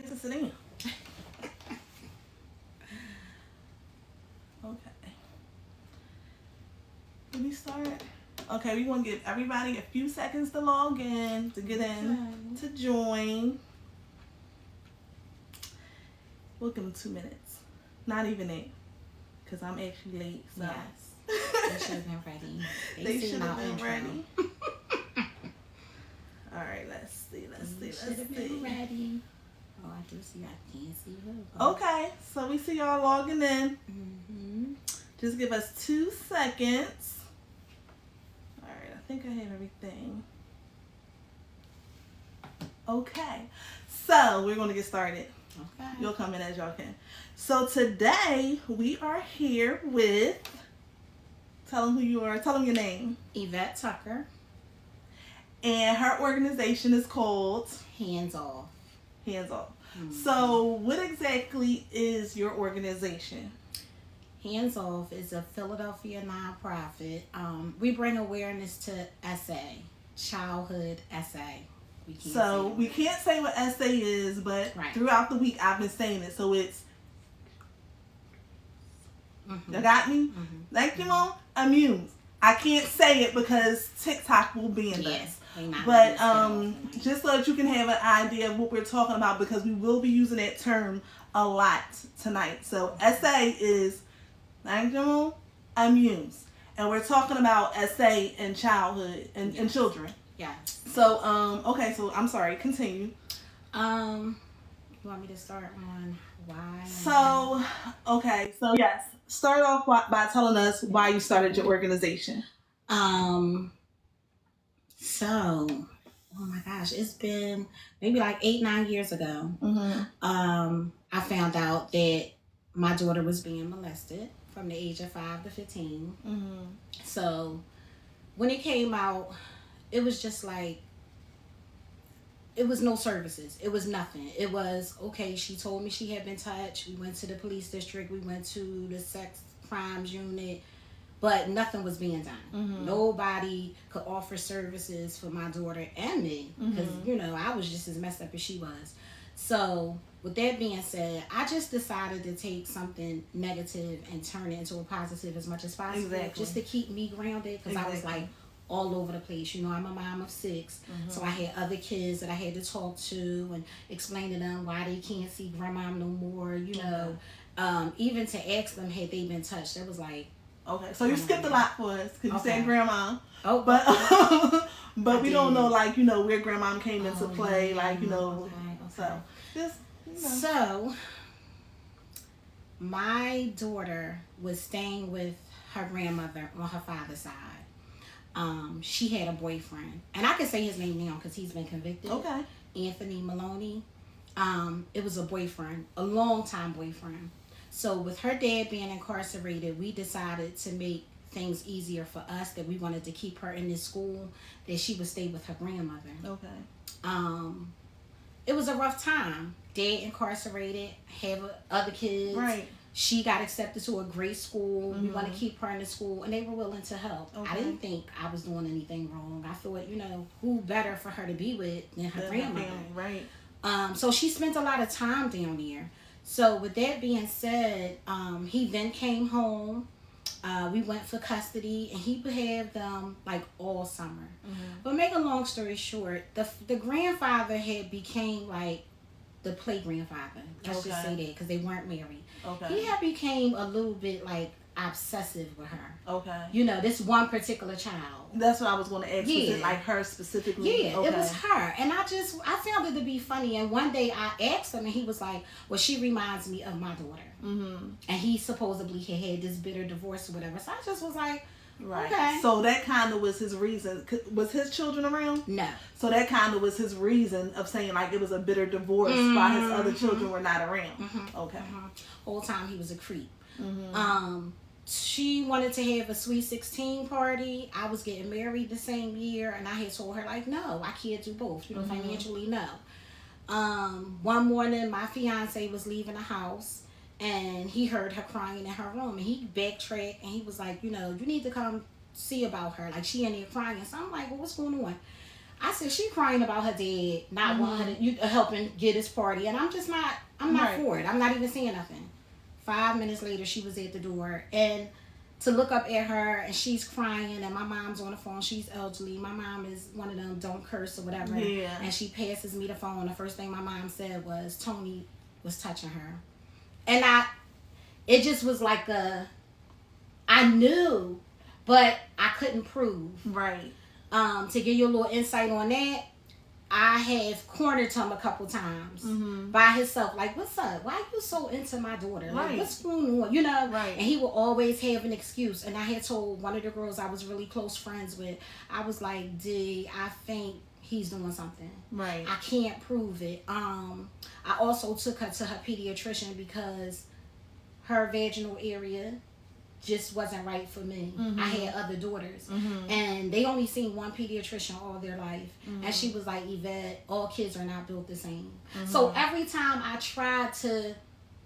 to sit in. Okay. Let me start. Okay, we want to give everybody a few seconds to log in, to get in, to join. We'll give them 2 minutes. Not even 8, because I'm actually late. So. Yes. They should have been ready. They should have been ready. All right, let's see. Should have been ready. Oh, I do see. I can't see her. Okay, so we see y'all logging in. Mm-hmm. Just give us 2 seconds. All right, I think I have everything. Okay, so we're going to get started. Okay. You'll come in as y'all can. So today we are here with, tell them who you are, tell them your name. Yvette Tucker. And her organization is called Hands Off. Hands Off. Mm-hmm. So what exactly is your organization? Hands Off is a Philadelphia nonprofit. We bring awareness to SA, childhood SA. We can't say what SA is, but right. Throughout the week I've been saying it. So it's, you got me? Thank you, Mom. Amuse. I can't say it because TikTok will ban us. But just so that you can have an idea of what we're talking about, because we will be using that term a lot tonight. So SA is, thank you, Mom, Amuse. And we're talking about SA and childhood and children. Yes. So, okay, so I'm sorry, continue. You want me to start on why? So, okay, so yes, start off by telling us why you started your organization. So, oh my gosh, it's been maybe like 8-9 years ago. I found out that my daughter was being molested from the age of 5 to 15. So, when it came out, it was just like, it was no services. It was nothing. It was, okay, she told me she had been touched. We went to the police district. We went to the sex crimes unit. But nothing was being done. Nobody could offer services for my daughter and me. Because, I was just as messed up as she was. So, with that being said, I just decided to take something negative and turn it into a positive as much as possible. Exactly. Just to keep me grounded. Because I was like all over the place. I'm a mom of 6. So I had other kids that I had to talk to and explain to them why they can't see grandma no more. Even to ask them had they been touched. It was like, okay, so you skipped a lot for us because you said grandma. Oh, but we don't know, like, where grandma came into play, like, Okay. So just, So, my daughter was staying with her grandmother on her father's side. She had a boyfriend, and I can say his name now because he's been convicted. Okay. Anthony Maloney. It was a boyfriend, a long-time boyfriend. So with her dad being incarcerated, we decided to make things easier for us, that we wanted to keep her in this school, that she would stay with her grandmother. Okay. It was a rough time. Dad incarcerated, have other kids. Right. She got accepted to a great school. We want to keep her in the school, and they were willing to help. Okay. I didn't think I was doing anything wrong. I thought, who better for her to be with than her grandmother. Right. So she spent a lot of time down there. So with that being said, he then came home. We went for custody, and he would have them like all summer. But make a long story short, the grandfather had became like the play grandfather. Let's just say that, because they weren't married. Okay. He had became a little bit like obsessive with her. Okay. This one particular child. That's what I was going to ask. Was it like her specifically? Yeah, okay. It was her. And I found it to be funny. And one day I asked him, and he was like, well, she reminds me of my daughter. And he supposedly had this bitter divorce or whatever. So I just was like, right. Okay. So that kind of was his reason. Was his children around? No. So that kind of was his reason of saying like it was a bitter divorce while his other children were not around. Okay. Whole time he was a creep. She wanted to have a sweet 16 party. I was getting married the same year, and I had told her like, no, I can't do both. Financially, no. One morning, my fiance was leaving the house, and he heard her crying in her room, and he backtracked, and he was like, you need to come see about her. Like, she in there crying. So I'm like, well, what's going on? I said, she crying about her dad not wanting her to helping get his party, and I'm not for it. I'm not even saying nothing. 5 minutes later, she was at the door, and to look up at her, and she's crying, and my mom's on the phone. She's elderly. My mom is one of them don't curse or whatever. Yeah. And she passes me the phone. The first thing my mom said was Tony was touching her, and it just was like I knew, but I couldn't prove. Right. To give you a little insight on that, I have cornered him a couple times by himself. Like, what's up? Why you so into my daughter? Like, what's going on? You know? Right. And he will always have an excuse. And I had told one of the girls I was really close friends with, I was like, D, I think he's doing something. Right. I can't prove it. I also took her to her pediatrician because her vaginal area just wasn't right for me. I had other daughters, and they only seen one pediatrician all their life, and she was like, Yvette, all kids are not built the same. So every time I tried to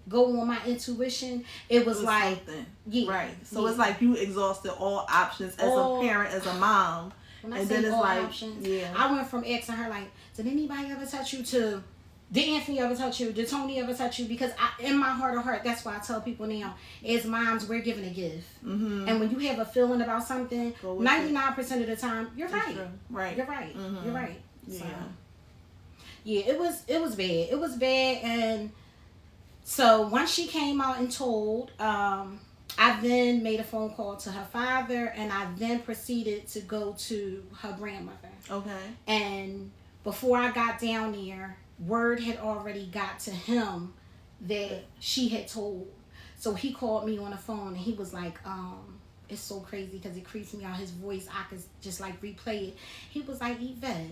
go on my intuition, it was like something. Yeah, right. So it's like you exhausted all options as a parent, as a mom. When I and say then it's all like, options, yeah. I went from asking her like, did anybody ever touch you, to did Anthony ever touch you? Did Tony ever touch you? Because in my heart of heart, that's why I tell people now, as moms, we're given a gift. And when you have a feeling about something, 99% of the time, you're right. Right. You're right. You're right. Yeah. So, yeah, it was bad. It was bad. And so once she came out and told, I then made a phone call to her father, and I then proceeded to go to her grandmother. Okay. And before I got down there, word had already got to him that she had told. So he called me on the phone, and he was like, it's so crazy because it creeps me out. His voice, I could just like replay it. He was like, Yvette,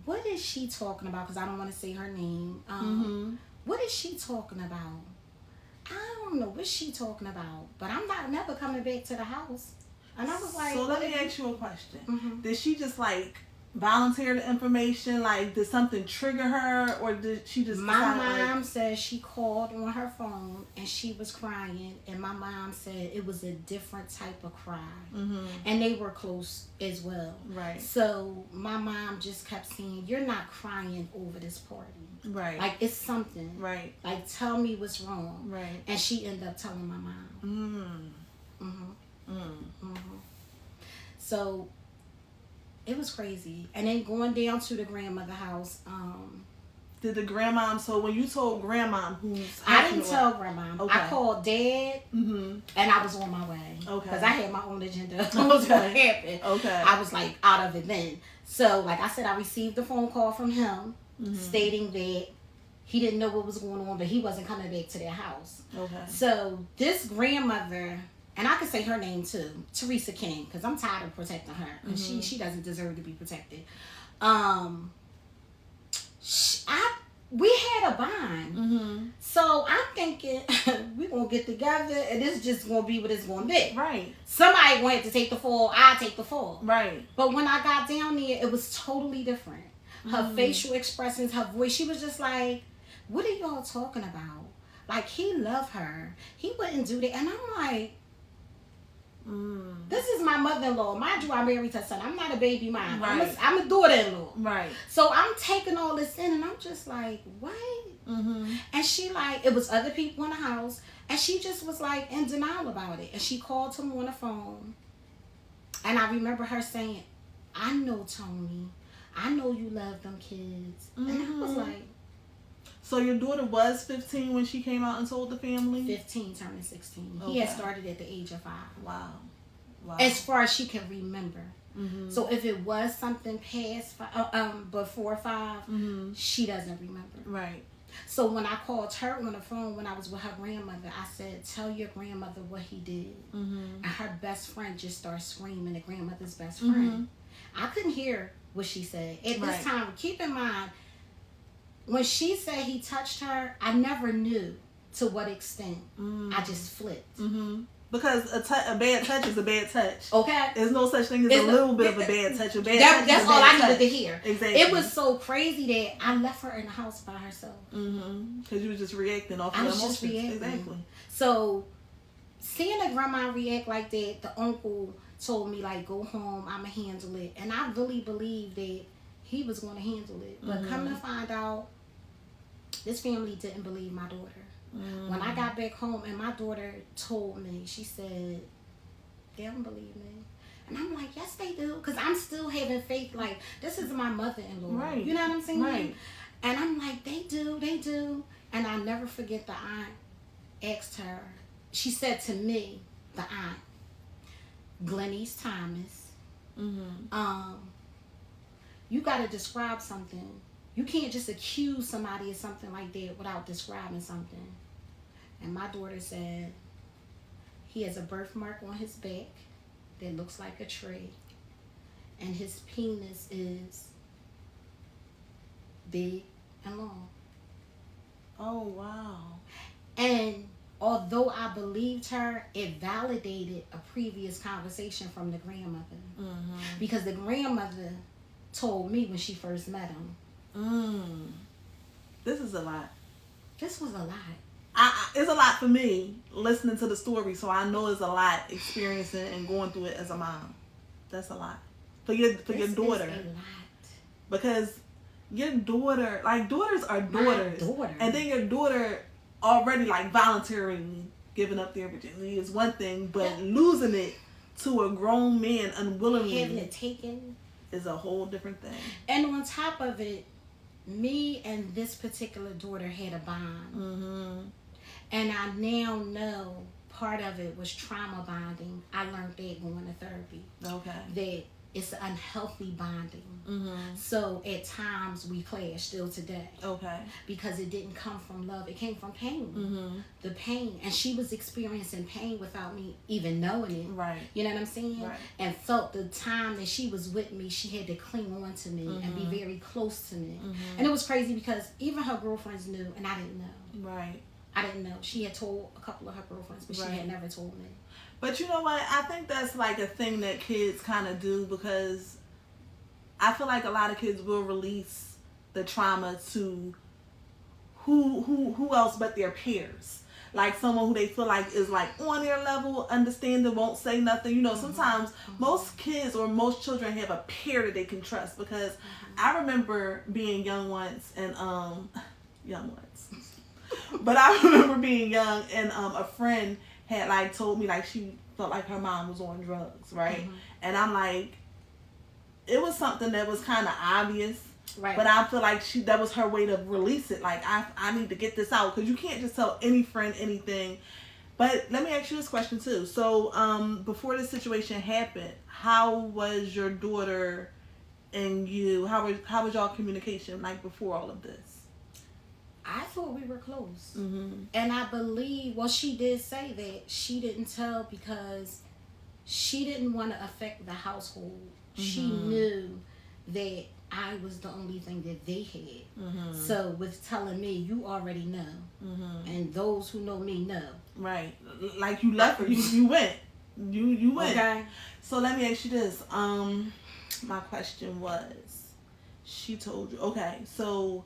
what is she talking about? Because I don't want to say her name. What is she talking about? I don't know what she talking about, but I'm not never coming back to the house. And I was like, so let me ask you a question. Did she just like volunteer the information? Like, did something trigger her, or did she just my mom said she called on her phone and she was crying, and my mom said it was a different type of cry, and they were close as well. Right. So my mom just kept saying, you're not crying over this party. Right. Like, it's something. Right. Like, tell me what's wrong. Right. And she ended up telling my mom. So it was crazy. And then going down to the grandmother house. Did the grandmom, so when you told grandmom I didn't tell grandmom. Okay. I called dad, and I was on my way. Okay. Because I had my own agenda of what was going to happen. Okay. I was like out of it then. So like I said, I received a phone call from him stating that he didn't know what was going on, but he wasn't coming back to their house. Okay. So this grandmother, and I could say her name too, Teresa King, because I'm tired of protecting her, and she doesn't deserve to be protected. We had a bond, so I'm thinking we're gonna get together, and it's just gonna be what it's gonna be. Right. Somebody going to take the fall, I take the fall. Right. But when I got down there, it was totally different. Her facial expressions, her voice, she was just like, "What are y'all talking about? Like, he loved her. He wouldn't do that." And I'm like, this is my mother-in-law. Mind you, I married her son. I'm not a baby mom. Right. I'm a daughter-in-law. Right. So I'm taking all this in, and I'm just like, what? And she like, it was other people in the house, and she just was like in denial about it. And she called him on the phone, and I remember her saying, "I know, Tony. I know you love them kids." And I was like, so your daughter was 15 when she came out and told the family? 15 turning 16. Okay. He had started at the age of 5. Wow. As far as she can remember. So if it was something past before 5, she doesn't remember. Right. So when I called her on the phone when I was with her grandmother, I said, "Tell your grandmother what he did." And her best friend just started screaming, the grandmother's best friend. I couldn't hear what she said. At this time, keep in mind, when she said he touched her, I never knew to what extent. I just flipped. Because a bad touch is a bad touch. Okay. There's no such thing as a little bit of a bad touch. That's all I needed to hear. Exactly. It was so crazy that I left her in the house by herself. Because you were just reacting off your emotions. I was just reacting. Exactly. So, seeing a grandma react like that, the uncle told me, like, go home, I'ma handle it. And I really believe that he was going to handle it. But come to find out, this family didn't believe my daughter. When I got back home and my daughter told me, she said, they don't believe me. And I'm like, yes, they do. Because I'm still having faith. Like, this is my mother-in-law. Right. You know what I'm saying? Right. And I'm like, they do. And I never forget the aunt asked her. She said to me, the aunt, Glennies Thomas, you got to describe something. You can't just accuse somebody of something like that without describing something. And my daughter said, he has a birthmark on his back that looks like a tree. And his penis is big and long. Oh, wow. And although I believed her, it validated a previous conversation from the grandmother. Because the grandmother told me when she first met him. This is a lot. This was a lot. It's a lot for me listening to the story, so I know it's a lot experiencing and going through it as a mom. That's a lot for your daughter. Is a lot. Because your daughter, like, daughters are daughters, My daughter. and then your daughter already like voluntarily giving up their virginity is one thing, but losing it to a grown man unwillingly, having it taken, is a whole different thing. And on top of it, me and this particular daughter had a bond. And I now know part of it was trauma bonding. I learned that going to therapy. Okay. That it's unhealthy bonding. So at times we clash still today. Okay. Because it didn't come from love. It came from pain. The pain. And she was experiencing pain without me even knowing it. Right. You know what I'm saying? Right. And felt the time that she was with me, she had to cling on to me and be very close to me. And it was crazy because even her girlfriends knew and I didn't know. Right. I didn't know. She had told a couple of her girlfriends, but she had never told me. But you know what? I think that's like a thing that kids kind of do, because I feel like a lot of kids will release the trauma to who else but their peers. Like someone who they feel like is like on their level, understanding, won't say nothing. You know, sometimes most kids or most children have a peer that they can trust, because I remember being young once and young once. But I remember being young and a friend had like told me like she felt like her mom was on drugs, right? And I'm like, it was something that was kind of obvious, right? But I feel like that was her way to release it. Like I need to get this out, because you can't just tell any friend anything. But let me ask you this question too. So before this situation happened, how was your daughter and you? How was y'all communication like before all of this? I thought we were close. And I believe, well, she did say that she didn't tell because she didn't want to affect the household. She knew that I was the only thing that they had. So with telling me, you already know. And those who know me know. Right. Like you left her. You went. You went. Okay. So let me ask you this. My question was, she told you. Okay, so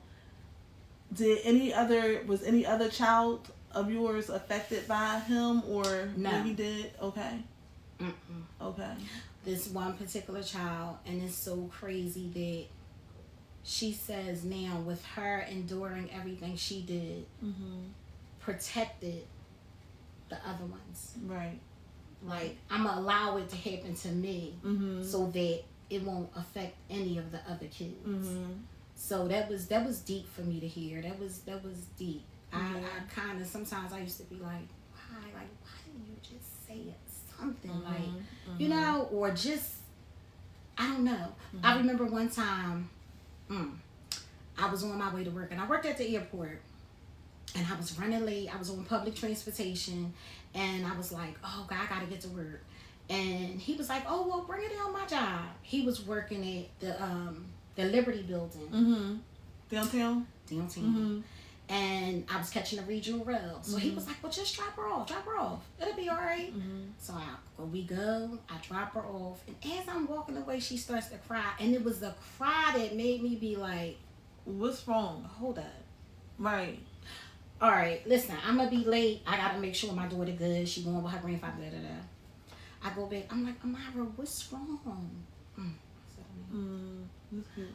was any other child of yours affected by him, or no? What he did? Okay. Okay. This one particular child, and it's so crazy that she says now with her enduring everything she did, protected the other ones. Right. Like, I'm gonna allow it to happen to me so that it won't affect any of the other kids. So that was deep for me to hear. That was deep. I kind of, sometimes I used to be like, why didn't you just say it? Something like, you know, or just, I don't know. I remember one time, I was on my way to work, and I worked at the airport, and I was running late. I was on public transportation, and I was like, oh God, I gotta get to work. And he was like, oh, well, bring it on my job. He was working at the Liberty Building. Downtown. And I was catching a regional rail. So he was like, well, just drop her off. It'll be all right. So we go, I drop her off. And as I'm walking away, she starts to cry. And it was the cry that made me be like, what's wrong? Hold up. Right. All right, listen, I'm going to be late. I got to make sure my daughter good. She going with her grandfather, I go back. I'm like, Amira, what's wrong?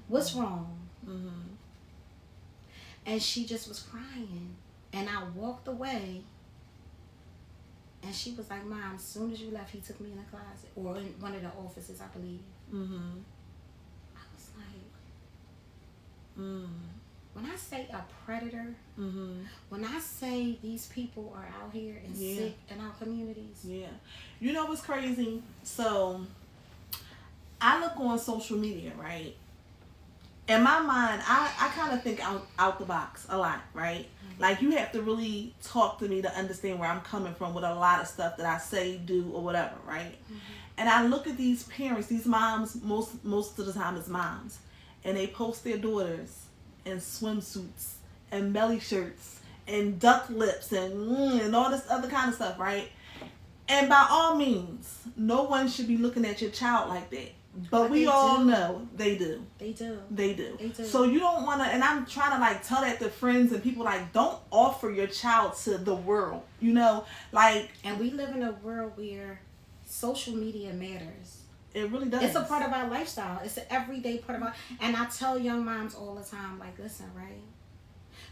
What's wrong? And she just was crying. And I walked away. And she was like, Mom, as soon as you left, he took me in the closet. Or in one of the offices, I believe. I was like, when I say a predator, when I say these people are out here and sick in our communities. Yeah. You know what's crazy? So, I look on social media, right? In my mind, I kind of think out the box a lot, right? Like, you have to really talk to me to understand where I'm coming from with a lot of stuff that I say, do, or whatever, right? And I look at these parents, these moms, most of the time it's moms, and they post their daughters in swimsuits and belly shirts and duck lips and all this other kind of stuff, right? And by all means, no one should be looking at your child like that. But we all know they do. They do. They do. They do. So you don't want to, and I'm trying to like tell that to friends and people, like, don't offer your child to the world, you know? Like. And we live in a world where social media matters. It really does. It's a part of our lifestyle. It's an everyday part of our, and I tell young moms all the time, like, listen, right?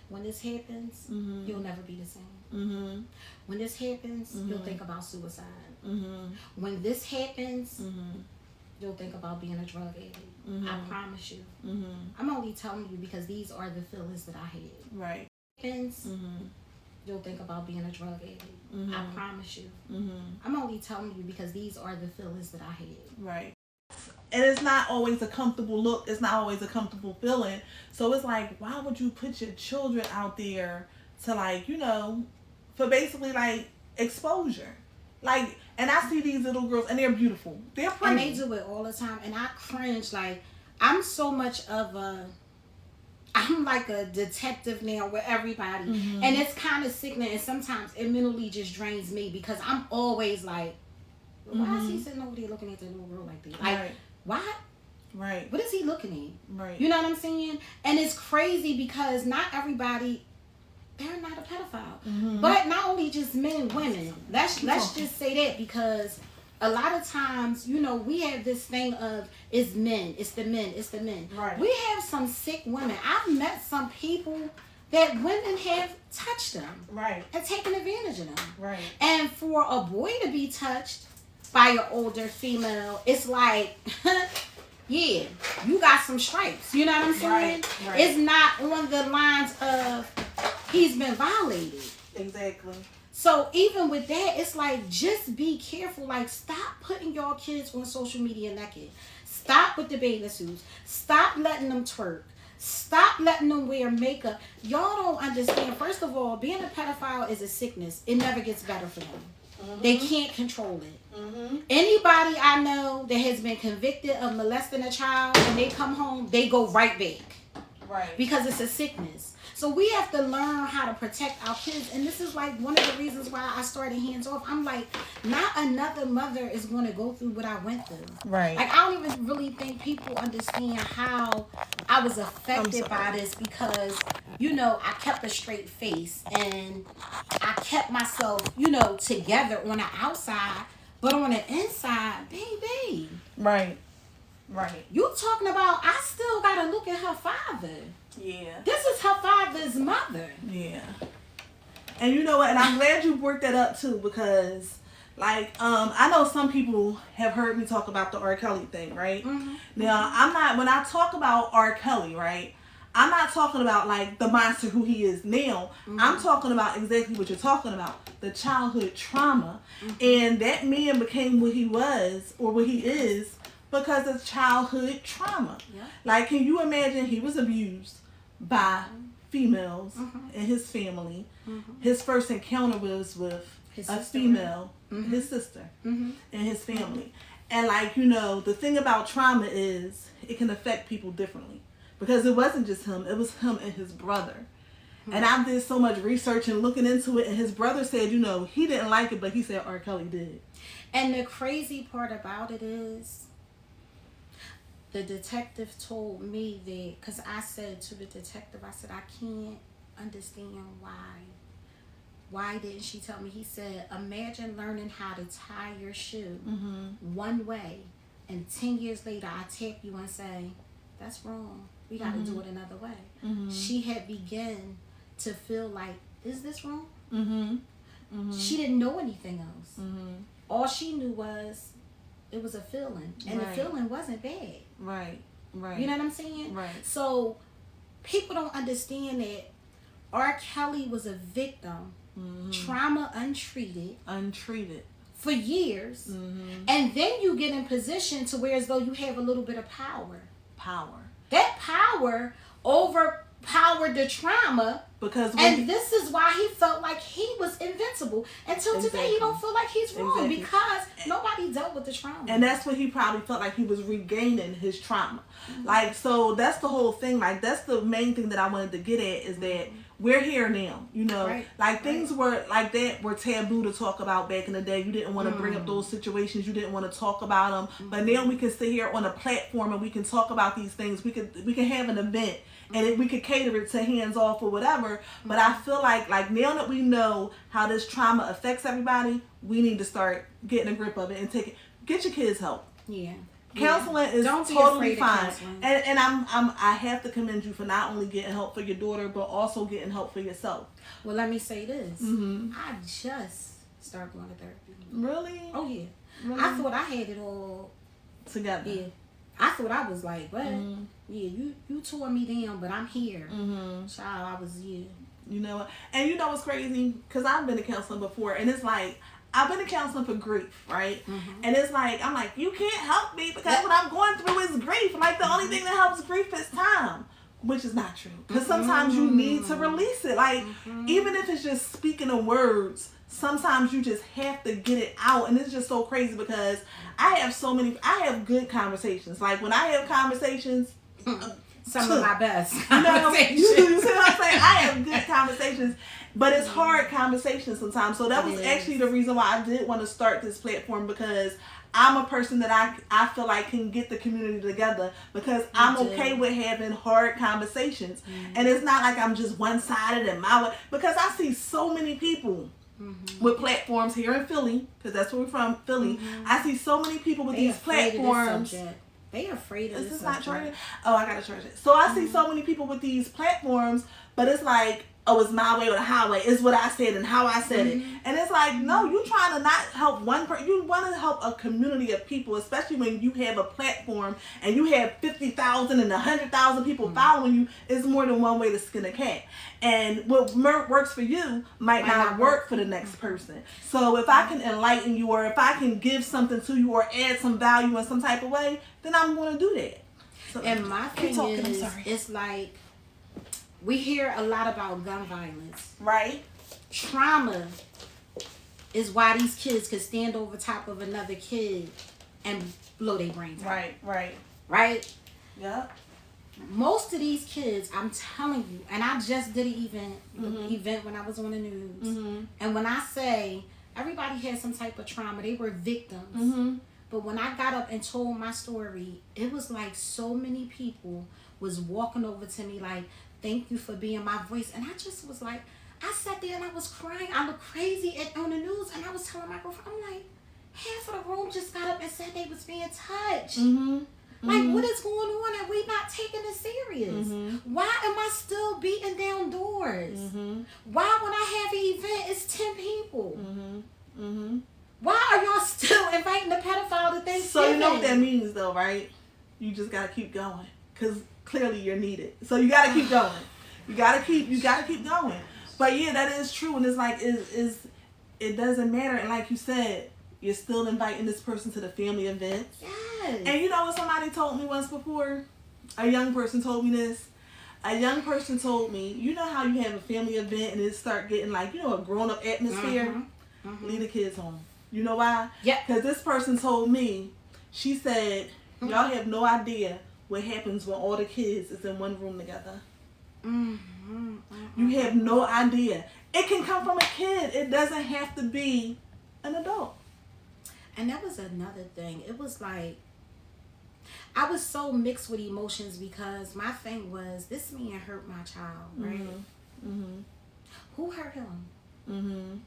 When this happens, you'll never be the same. When this happens, you'll think about suicide. When this happens, you'll think about being a drug addict. I promise you. I'm only telling you because these are the feelings that I had. Right. You'll think about being a drug addict. I promise you. I'm only telling you because these are the feelings that I had. Right. And it's not always a comfortable look. It's not always a comfortable feeling. So it's like, why would you put your children out there to, like, you know, for basically like exposure? Like, and I see these little girls and they're beautiful. They're pretty. And they do it all the time. And I cringe. Like, I'm so much of I'm like a detective now with everybody. And it's kind of sickening. And sometimes it mentally just drains me because I'm always like, why is he sitting over there looking at the little girl like that? Like, why? Right. What is he looking at? Right. You know what I'm saying? And it's crazy because not everybody, they're not a pedophile. But not only just men, women. Let's just say that because a lot of times, you know, we have this thing of it's men, it's the men, it's the men. Right. We have some sick women. I've met some people that women have touched them. Right. And taken advantage of them. Right. And for a boy to be touched by an older female, it's like, yeah, you got some stripes. You know what I'm saying? Right. It's not on the lines of he's been violated. Exactly. So even with that, it's like, just be careful. Like, stop putting your kids on social media naked. Stop with the bathing suits. Stop letting them twerk. Stop letting them wear makeup. Y'all don't understand. First of all, being a pedophile is a sickness. It never gets better for them. They can't control it. Anybody I know that has been convicted of molesting a child, when they come home, they go right back. Right. Because it's a sickness. So we have to learn how to protect our kids. And this is like one of the reasons why I started Hands Off. I'm like, not another mother is going to go through what I went through. Right. Like, I don't even really think people understand how I was affected by this because, you know, I kept a straight face and I kept myself, you know, together on the outside, but on the inside, baby. Right. Right. You talking about, I still got to look at her father. Yeah. This is her father's mother. Yeah. And you know what? And I'm glad you worked that up too because, like, I know some people have heard me talk about the R. Kelly thing, right? Now, I'm not, when I talk about R. Kelly, right, I'm not talking about, like, the monster who he is now. I'm talking about exactly what you're talking about, the childhood trauma. And that man became what he was or what he is because of childhood trauma. Yeah. Like, can you imagine he was abused by females in his family? His first encounter was with a female, his sister, and his family. And, like, you know, the thing about trauma is it can affect people differently because it wasn't just him, it was him and his brother. And I did so much research and looking into it, and his brother said, you know, he didn't like it, but he said R. Kelly did. And the crazy part about it is, the detective told me that, because I said to the detective, I said, I can't understand why. Why didn't she tell me? He said, imagine learning how to tie your shoe one way, and 10 years later I tap you and say, that's wrong. We got to do it another way. She had begun to feel like, is this wrong? She didn't know anything else. All she knew was it was a feeling, and the feeling wasn't bad. Right. You know what I'm saying? Right. So people don't understand that R. Kelly was a victim, trauma untreated for years, and then you get in position to where as though you have a little bit of power. That power overpowered the trauma, and this is why he felt like he was invincible. Until today, he don't feel like he's wrong because nobody dealt with the trauma. And that's what he probably felt like he was regaining his trauma. Like, so that's the whole thing. Like, that's the main thing that I wanted to get at is that we're here now, you know, like things were like that were taboo to talk about back in the day. You didn't want to bring up those situations. You didn't want to talk about them. But now we can sit here on a platform and we can talk about these things. We can have an event and we could cater it to hands off or whatever. But I feel like now that we know how this trauma affects everybody, we need to start getting a grip of it and get your kids help. Yeah. Counseling is totally fine, and I have to commend you for not only getting help for your daughter, but also getting help for yourself. Well, let me say this: I just started going to therapy. Really? Oh yeah. Really? I thought I had it all together. Yeah. I thought I was like, what? Yeah, you tore me down, but I'm here. Child, I was You know what? And you know what's crazy? Because I've been to counseling before, and it's like, I've been to counseling for grief, right? And it's like, I'm like, you can't help me because what I'm going through is grief. Like, the only thing that helps grief is time, which is not true. Because sometimes you need to release it. Like, even if it's just speaking of words, sometimes you just have to get it out. And it's just so crazy because I have good conversations. Like, when I have conversations, some of my best conversations. You see what I'm saying? I have good conversations. But it's hard conversation sometimes. So that was actually the reason why I did want to start this platform, because I'm a person that I feel like can get the community together, because I'm okay with having hard conversations. And it's not like I'm just one-sided and my way, because I see so many people with platforms here in Philly, because that's where we're from, Philly. I see so many people with these platforms. They afraid of this. Is this not charging? Oh, I gotta charge it. So I see so many people with these platforms, but it's like, oh, it's my way or the highway. It's what I said and how I said it. And it's like, no, you trying to not help one person. You want to help a community of people, especially when you have a platform and you have 50,000 and 100,000 people following you. It's more than one way to skin a cat. And what works for you might not work for the next person. So if I can enlighten you, or if I can give something to you or add some value in some type of way, then I'm going to do that. So, and my thing is, it's like, we hear a lot about gun violence. Right. Trauma is why these kids could stand over top of another kid and blow their brains out. Right? Yeah. Most of these kids, I'm telling you, and I just did an event when I was on the news. And when I say everybody had some type of trauma, they were victims. But when I got up and told my story, it was like so many people was walking over to me like, thank you for being my voice. And I just was like, I sat there and I was crying. I looked crazy on the news, and I was telling my girlfriend, I'm like, half of the room just got up and said they was being touched. Like, what is going on and we not taking it serious? Why am I still beating down doors? Why when I have an event, it's 10 people? Why are y'all still inviting the pedophile to Thanksgiving? So you know what that means though, right? You just got to keep going, because clearly you're needed. So you got to keep going. You got to keep going. But yeah, that is true. And it's like, it doesn't matter. And like you said, you're still inviting this person to the family events. Yes. And you know what somebody told me once before? A young person told me this. A young person told me, you know how you have a family event and it start getting like, you know, a grown-up atmosphere? Leave the kids home. You know why? Yeah. Because this person told me, she said, y'all have no idea what happens when all the kids is in one room together. You have no idea. It can come from a kid. It doesn't have to be an adult. And that was another thing. It was like, I was so mixed with emotions, because my thing was, this man hurt my child, right? Who hurt him?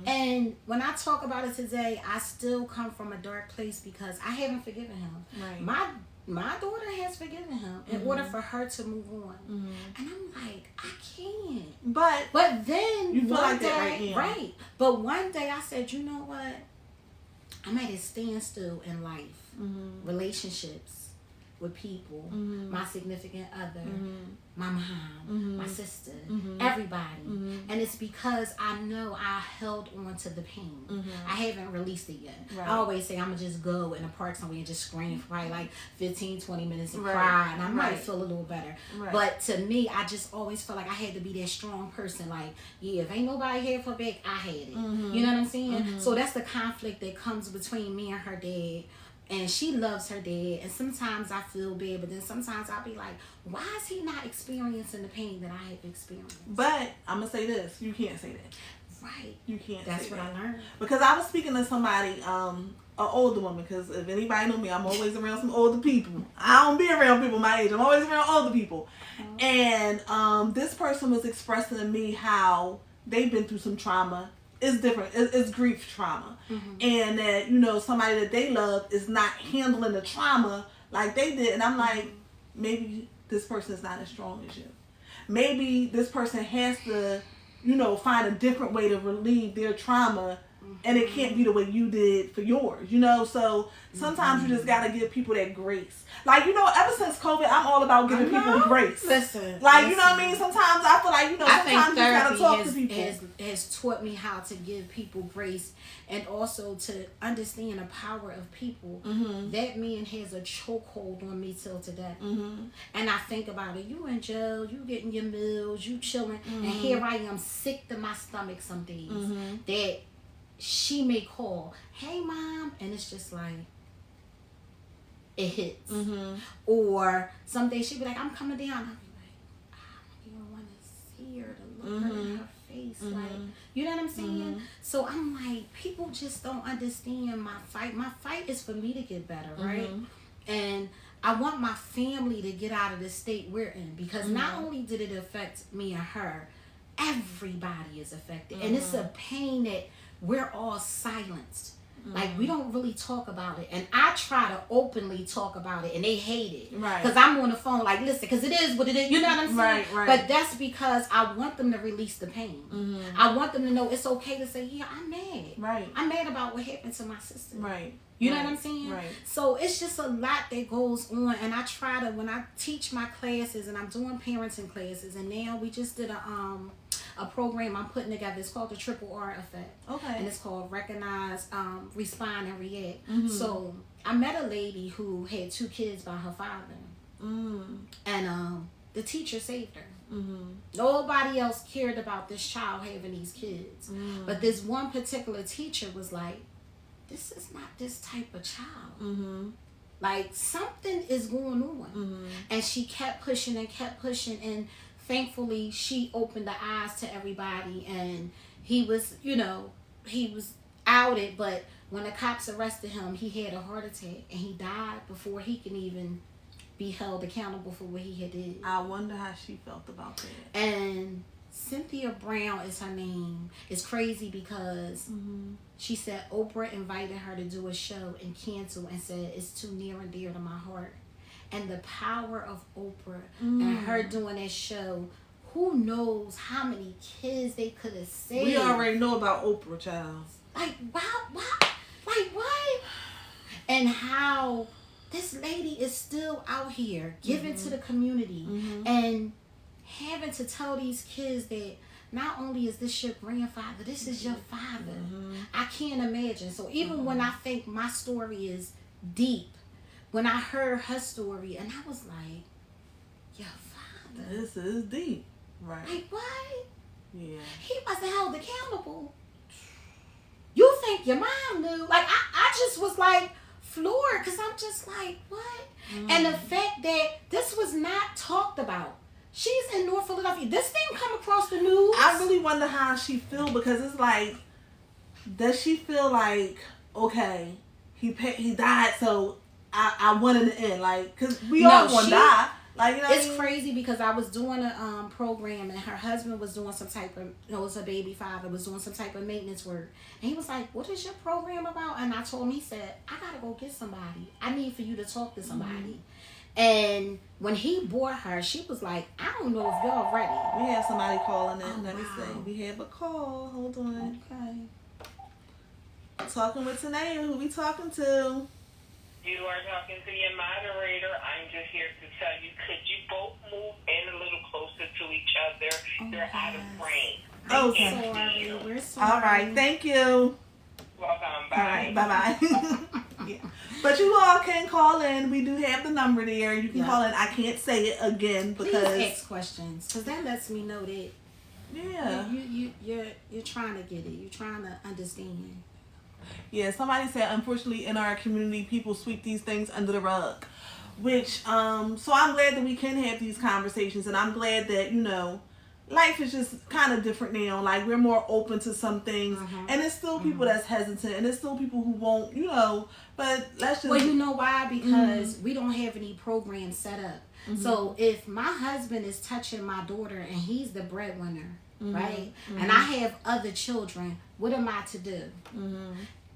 And when I talk about it today, I still come from a dark place, because I haven't forgiven him. My my daughter has forgiven him in order for her to move on. And I'm like, I can't. But then you feel one like day, that right? But one day I said, you know what? I'm at a standstill in life, relationships with people, my significant other, my mom, my sister, everybody. And it's because I know I held on to the pain. I haven't released it yet. Right. I always say I'm going to just go in a park somewhere and just scream for probably like 15, 20 minutes and cry, and I might feel a little better. Right. But to me, I just always felt like I had to be that strong person. Like, yeah, if ain't nobody here for back, I had it. You know what I'm saying? So that's the conflict that comes between me and her dad. And she loves her dad, and sometimes I feel bad, but then sometimes I'll be like, why is he not experiencing the pain that I have experienced? But I'm going to say this, you can't say that. Right. You can't That's say what that. I learned. Because I was speaking to somebody, an older woman, because if anybody know me, I'm always around some older people. I don't be around people my age. I'm always around older people. And this person was expressing to me how they've been through some trauma. It's different. It's grief trauma. And that, you know, somebody that they love is not handling the trauma like they did. And I'm like, maybe this person is not as strong as you. Maybe this person has to, you know, find a different way to relieve their trauma. And it can't be the way you did for yours, you know? So sometimes you just got to give people that grace. Like, you know, ever since COVID, I'm all about giving people grace. Listen. Like, you know what I mean? Sometimes I feel like, you know, sometimes you got to talk to people. Has taught me how to give people grace and also to understand the power of people. That man has a chokehold on me till today. And I think about it. You in jail, you getting your meals, you chilling. And here I am sick to my stomach some days. That she may call, hey mom, and it's just like it hits. Or some days she'd be like, I'm coming down. I'll be like, I don't even want to see her, to look her in her face. Like, you know what I'm saying? So I'm like, people just don't understand my fight. My fight is for me to get better, right? And I want my family to get out of the state we're in, because not only did it affect me and her, everybody is affected. And it's a pain that we're all silenced. Like, we don't really talk about it. And I try to openly talk about it, and they hate it. Right. Because I'm on the phone like, listen, because it is what it is. You know what I'm saying? Right, right. But that's because I want them to release the pain. I want them to know it's okay to say, yeah, I'm mad. Right. I'm mad about what happened to my sister. Right. You know what I'm saying? Right. So it's just a lot that goes on. And I try to, when I teach my classes, and I'm doing parenting classes, and now we just did a program I'm putting together. It's called the Triple R Effect. Okay. And it's called Recognize, Respond, and React. So I met a lady who had 2 kids by her father. And the teacher saved her. Nobody else cared about this child having these kids. But this one particular teacher was like, this is not this type of child. Like, something is going on. And she kept pushing and kept pushing, and thankfully she opened the eyes to everybody, and he was, you know, he was outed, but when the cops arrested him, he had a heart attack and he died before he can even be held accountable for what he had did. I wonder how she felt about that. And Cynthia Brown is her name. It's crazy because she said Oprah invited her to do a show and canceled and said it's too near and dear to my heart. And the power of Oprah and her doing that show, who knows how many kids they could have saved. We already know about Oprah, child. Like, wow, like what? And how this lady is still out here giving to the community and having to tell these kids that not only is this your grandfather, this is your father. I can't imagine. So even when I think my story is deep, when I heard her story, and I was like, your father. This is deep. Right. Like, what? Yeah. He wasn't held accountable. You think your mom knew? Like, I just was like floored, because I'm just like, what? And the fact that this was not talked about. She's in North Philadelphia. This thing come across the news. I really wonder how she feel, because it's like, does she feel like, okay, he died, so I wanted to end, like, because we all want to die. Like, you know, it's crazy because I was doing a program and her husband was doing some type of, it was a baby father, was doing some type of maintenance work, and he was like, "What is your program about?" And I told him, he said, "I gotta go get somebody. I need for you to talk to somebody." And when he bought her, she was like, "I don't know if y'all ready." We have somebody calling in. Oh, Let me wow. see. We have a call. Hold on. Okay. Talking with Tahnia. Who we talking to? You are talking to your moderator. I'm just here to tell you, could you both move in a little closer to each other? You're out of range. Okay. Sorry. We're sorry. All right. Thank you. Welcome. Bye. All right. Bye-bye. Yeah. But you all can call in. We do have the number there. You can call in. I can't say it again because... Please ask questions, because that lets me know that you're trying to get it. You're trying to understand. Yeah, somebody said, unfortunately, in our community, people sweep these things under the rug. Which, so I'm glad that we can have these conversations. And I'm glad that, you know, life is just kind of different now. Like, we're more open to some things. And it's still people that's hesitant. And it's still people who won't, you know, but let's just... Well, you know why? Because we don't have any programs set up. So if my husband is touching my daughter and he's the breadwinner, right? And I have other children, what am I to do?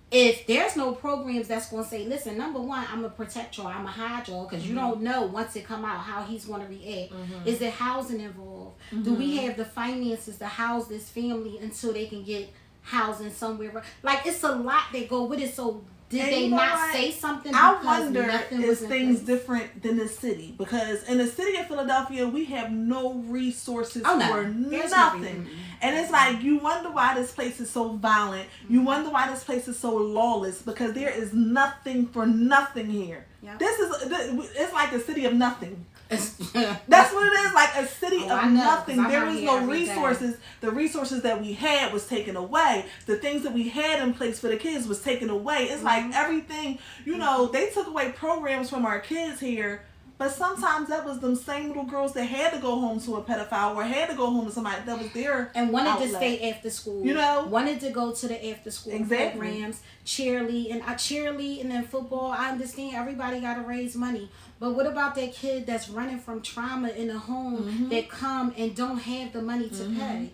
If there's no programs that's going to say, listen, number one, I'm going to protect y'all, I'm going to hide y'all, because you don't know once it come out how he's going to react. Is there housing involved? Do we have the finances to house this family until they can get housing somewhere? Like, it's a lot that go with it. So did they not say something? I wonder, is things different than the city? Because in the city of Philadelphia, we have no resources for nothing. And it's like, you wonder why this place is so violent. You wonder why this place is so lawless, because there is nothing for nothing here. This is, it's like a city of nothing. That's what it is, like a city of nothing. There is no resources. The resources that we had was taken away. The things that we had in place for the kids was taken away. It's like everything, you know, they took away programs from our kids here. But sometimes that was them same little girls that had to go home to a pedophile or had to go home to somebody that was there and wanted to stay after school. You know, wanted to go to the after school programs, cheerleading and football. I understand everybody got to raise money, but what about that kid that's running from trauma in a home that come and don't have the money to pay?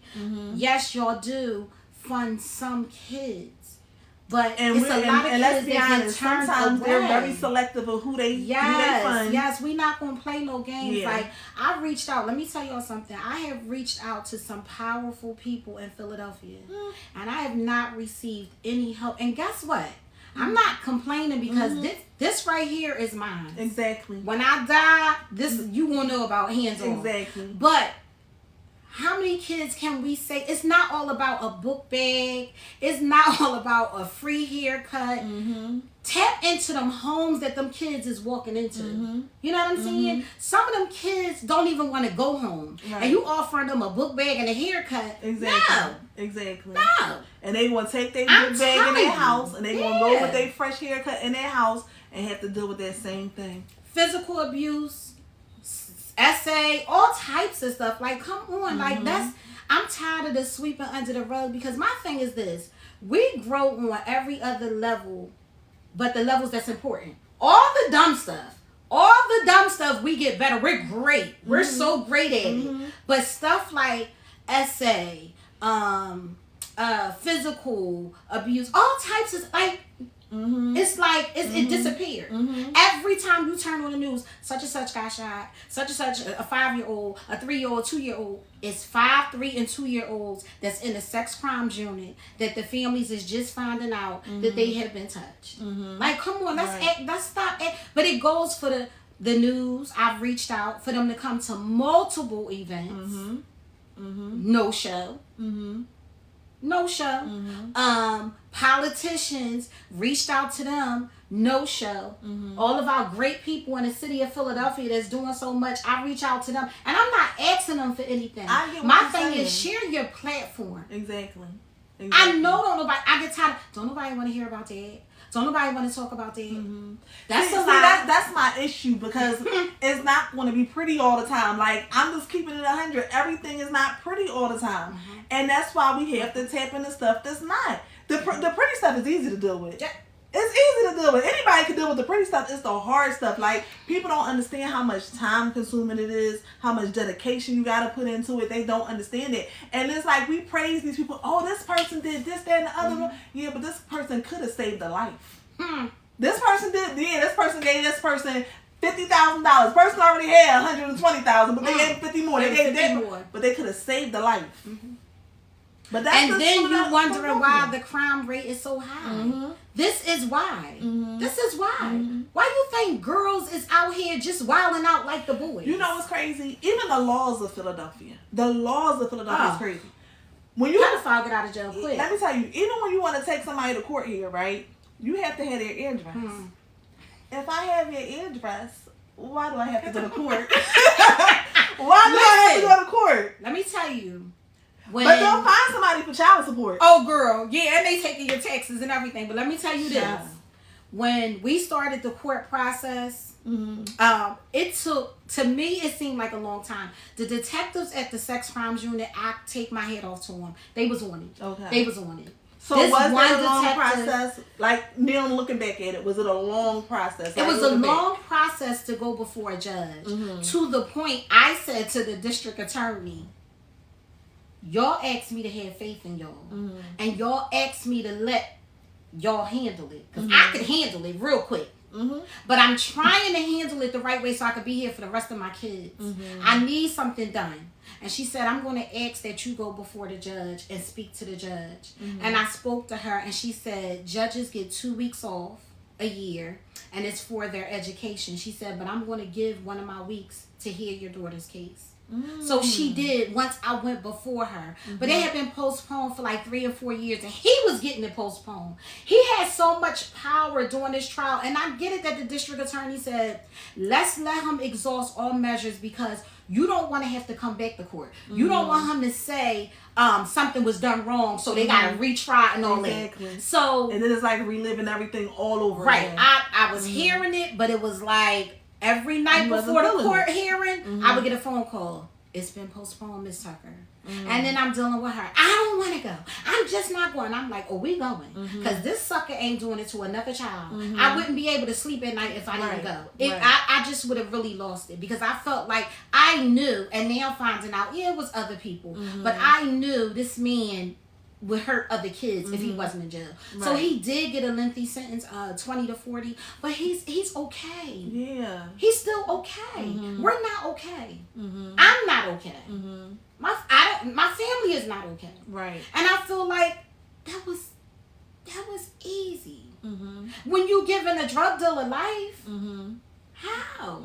Yes, y'all do fund some kids. But it's a lot of kids let's be honest, sometimes away. They're very selective of who they fund. Yes, we not gonna play no games. Like, I reached out. Let me tell y'all something. I have reached out to some powerful people in Philadelphia, and I have not received any help. And guess what? I'm not complaining because this right here is mine. Exactly. When I die, this you won't know about hands on. Exactly. But how many kids can we say? It's not all about a book bag. It's not all about a free haircut. Tap into them homes that them kids is walking into. You know what I'm saying? Some of them kids don't even want to go home. And you offering them a book bag and a haircut. Exactly. No. Exactly. No. And they want to take their book bag in their house and they want to go with their fresh haircut in their house and have to deal with that same thing. Physical abuse. Essay, all types of stuff. Like, come on, like I'm tired of the sweeping under the rug, because my thing is this: we grow on every other level, but the levels that's important. All the dumb stuff, we get better. We're great. We're so great at it. But stuff like essay, physical abuse, all types of like. It's like it disappeared. Every time you turn on the news, such and such got shot, such and such, a 5-year-old, a 3-year-old, 2-year-old. It's 5, 3, and 2-year-olds that's in the sex crimes unit that the families is just finding out that they have been touched. Like, come on, let's stop it. But it goes for the news. I've reached out for them to come to multiple events. No show. No show. Politicians reached out to them. No show. All of our great people in the city of Philadelphia that's doing so much, I reach out to them, and I'm not asking them for anything. My thing is, share your platform. Exactly. I know I get tired. Don't nobody want to hear about that. Don't nobody want to talk about that. That's my issue, because it's not going to be pretty all the time. Like, I'm just keeping it 100. Everything is not pretty all the time. And that's why we have to tap into stuff that's not. The pretty stuff is easy to deal with. It's easy to deal with. Anybody can deal with the pretty stuff. It's the hard stuff. Like, people don't understand how much time consuming it is, how much dedication you got to put into it. They don't understand it. And it's like, we praise these people. Oh, this person did this, that, and the other. Mm-hmm. Yeah, but this person could have saved a life. This person did. Yeah, this person gave this person $50,000. Person already had $120,000, but they gave 50 more. They gave 50 more, but they could have saved a life. Mm-hmm. But that's and then you wondering why the crime rate is so high. Mm-hmm. This is why. Mm-hmm. This is why. Mm-hmm. Why you think girls is out here just wilding out like the boys? You know what's crazy? Even the laws of Philadelphia. The laws of Philadelphia is crazy. When you pedophile get out of jail quick. Let me tell you, even when you want to take somebody to court here, right? You have to have their address. If I have your address, why do I have to go to court? Why do I have to go to court? Let me tell you. But they'll find somebody for child support. Oh, girl. Yeah, and they taking your taxes and everything. But let me tell you this. When we started the court process, it took, to me, it seemed like a long time. The detectives at the sex crimes unit, I take my hat off to them. They was on it. Okay. They was on it. So was it a long process? Like, now looking back at it, was it a long process? It was a long process to go before a judge. To the point I said to the district attorney, y'all asked me to have faith in y'all. And y'all asked me to let y'all handle it. Because I could handle it real quick. But I'm trying to handle it the right way so I could be here for the rest of my kids. I need something done. And she said, I'm going to ask that you go before the judge and speak to the judge. And I spoke to her and she said, judges get 2 weeks off a year and it's for their education. She said, but I'm going to give one of my weeks to hear your daughter's case. So she did once I went before her. But it had been postponed for like 3 or 4 years. And he was getting it postponed. He had so much power during this trial. And I get it that the district attorney said, let's let him exhaust all measures because you don't want to have to come back to court. You don't want him to say something was done wrong, so they got to retry and all that. So, and then it's like reliving everything all over again. I was hearing it, but it was like, every night before the court hearing, I would get a phone call. It's been postponed, Miss Tucker. And then I'm dealing with her. I don't want to go. I'm just not going. I'm like, oh, we going. Because this sucker ain't doing it to another child. I wouldn't be able to sleep at night if I didn't go. I just would have really lost it. Because I felt like I knew, and now finding out, yeah, it was other people. But I knew this man would hurt other kids if he wasn't in jail. So he did get a lengthy sentence, 20 to 40, but he's okay. Yeah. He's still okay. We're not okay. I'm not okay. My family is not okay. Right. And I feel like that was easy. When you giving a drug dealer life, how?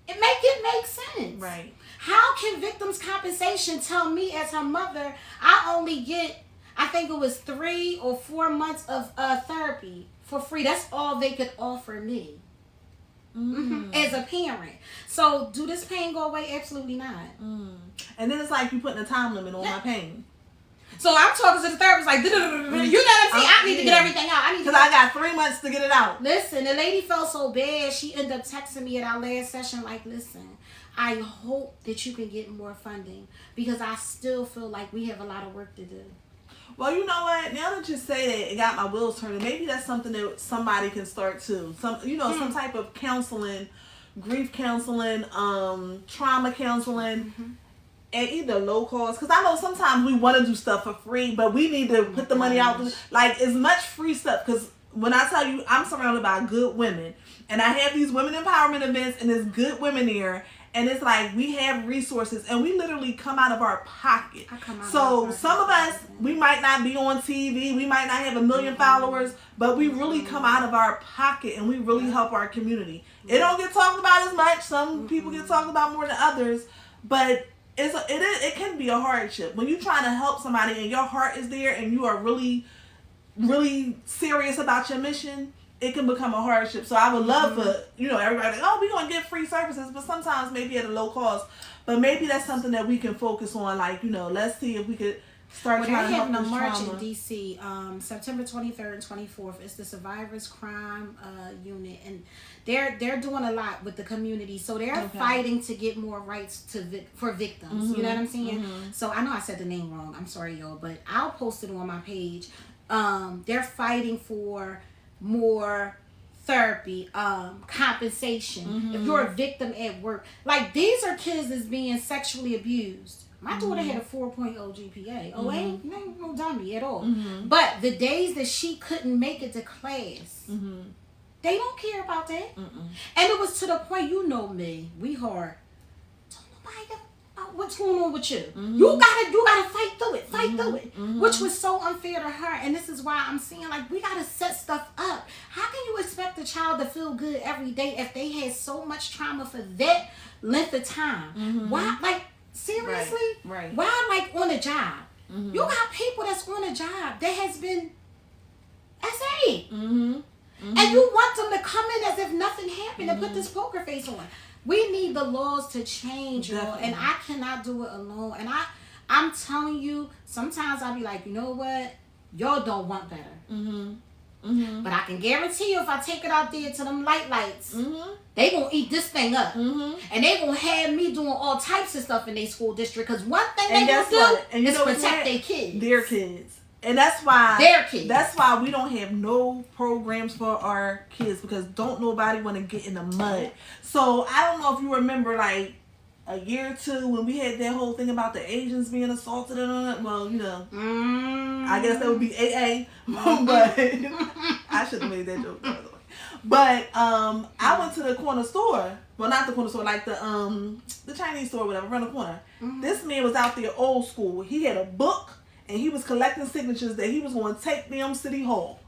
It make sense. Right. How can victims' compensation tell me as her mother, I only get, I think it was 3 or 4 months of therapy for free. That's all they could offer me as a parent. So, do this pain go away? Absolutely not. And then it's like you putting a time limit on my pain. So I'm talking to the therapist like, you know what I'm saying? I need to get everything out. Because I got 3 months to get it out. Listen, the lady felt so bad. She ended up texting me at our last session like, listen, I hope that you can get more funding because I still feel like we have a lot of work to do. Well, you know what? Now that you say that, it got my wheels turning. Maybe that's something that somebody can start too. Some type of counseling, grief counseling, trauma counseling, at either low cost. Because I know sometimes we want to do stuff for free, but we need to put the money out. Like, as much free stuff. Because when I tell you, I'm surrounded by good women, and I have these women empowerment events, and there's good women here. And it's like we have resources and we literally come out of our pocket. So some of us, we might not be on TV. We might not have 1 million followers, but we really come out of our pocket and we really help our community. It don't get talked about as much. Some people get talked about more than others, but it can be a hardship. When you're trying to help somebody and your heart is there and you are really, really serious about your mission, it can become a hardship. So I would love for, everybody, we're going to get free services, but sometimes maybe at a low cost. But maybe that's something that we can focus on. Like, let's see if we could start trying to help this trauma. They're having a march in D.C. September 23rd and 24th. It's the Survivors Crime Unit. And they're doing a lot with the community. So they're fighting to get more rights for victims. You know what I'm saying? So I know I said the name wrong. I'm sorry, y'all. But I'll post it on my page. They're fighting for more therapy, compensation. If you're a victim at work, like these are kids that's being sexually abused. My daughter had a 4.0 GPA. Oh, ain't no dummy at all. But the days that she couldn't make it to class, they don't care about that. And it was to the point, you know me, we hard. Don't nobody what's going on with you. You gotta fight through it, which was so unfair to her. And this is why I'm saying, like, we gotta set stuff up. How can you expect a child to feel good every day if they had so much trauma for that length of time? Why, like, seriously? Right. Why, like, on a job? You got people that's on a job that has been SA. And you want them to come in as if nothing happened and put this poker face on. We need the laws to change, y'all, and I cannot do it alone. And I'm telling you, sometimes I'll be like, you know what? Y'all don't want better. But I can guarantee you, if I take it out there to them lights, they gonna eat this thing up. And they gonna have me doing all types of stuff in their school district. Because one thing they gonna do is protect their kids. Their kids. And that's why their kids. That's why we don't have no programs for our kids, because don't nobody want to get in the mud. So I don't know if you remember, like a year or two when we had that whole thing about the Asians being assaulted and all that. Well, you know, I guess that would be AA. But I should have made that joke, by the way. But I went to the corner store. Well, not the corner store, like the Chinese store, whatever, around the corner. This man was out there old school. He had a book. And he was collecting signatures that he was going to take them City Hall.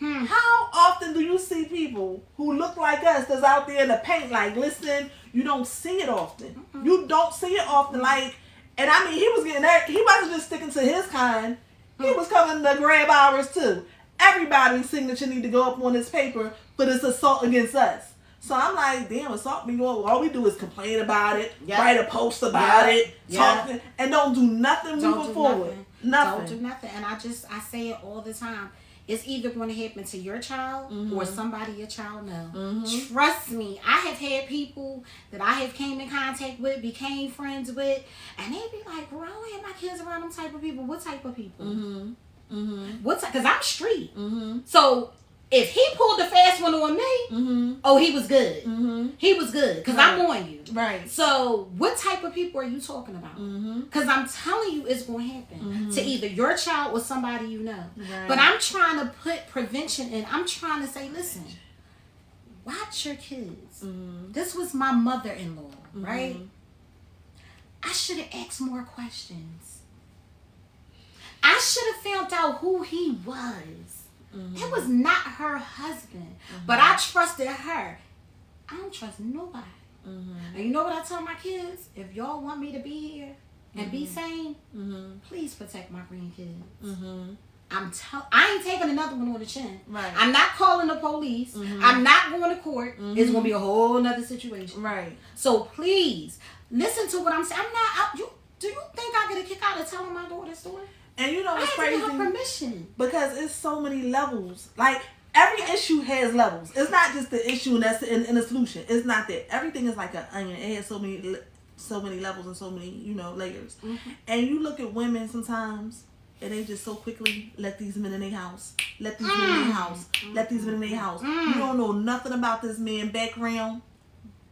How often do you see people who look like us that's out there in the paint, like, listen, you don't see it often. You don't see it often. Like, and I mean, he was getting that. He wasn't just sticking to his kind. He was coming to grab ours too. Everybody's signature need to go up on this paper for this assault against us. So I'm like, damn, assault me. All we do is complain about it, write a post about it, talk, and don't do nothing moving forward. Nothing. Don't do nothing. And I say it all the time. It's either going to happen to your child or somebody your child knows. Trust me, I have had people that I have came in contact with, became friends with, and they be like, "Bro, I don't have my kids around them type of people." What type of people? Because I'm street. So if he pulled the fast one on me, oh, he was good. He was good because I'm on you. Right. So what type of people are you talking about? Because I'm telling you, it's going to happen to either your child or somebody you know. Right. But I'm trying to put prevention in. I'm trying to say, listen, watch your kids. This was my mother-in-law, right? I should have asked more questions. I should have found out who he was. It was not her husband, but I trusted her. I don't trust nobody. And you know what I tell my kids? If y'all want me to be here and be sane, please protect my grandkids. I ain't taking another one on the chin. Right. I'm not calling the police. I'm not going to court. It's going to be a whole nother situation. Right. So please listen to what I'm saying. I'm not out. Do you think I get a kick out of telling my daughter's story? And you know what's crazy? I have to give her permission. Because it's so many levels. Like, every issue has levels. It's not just the issue and that's in the solution. It's not that. Everything is like an onion. It has so many levels and so many, layers. And you look at women sometimes, and they just so quickly let these men in their house. Let these men in their house. Let these men in their house. You don't know nothing about this man's background,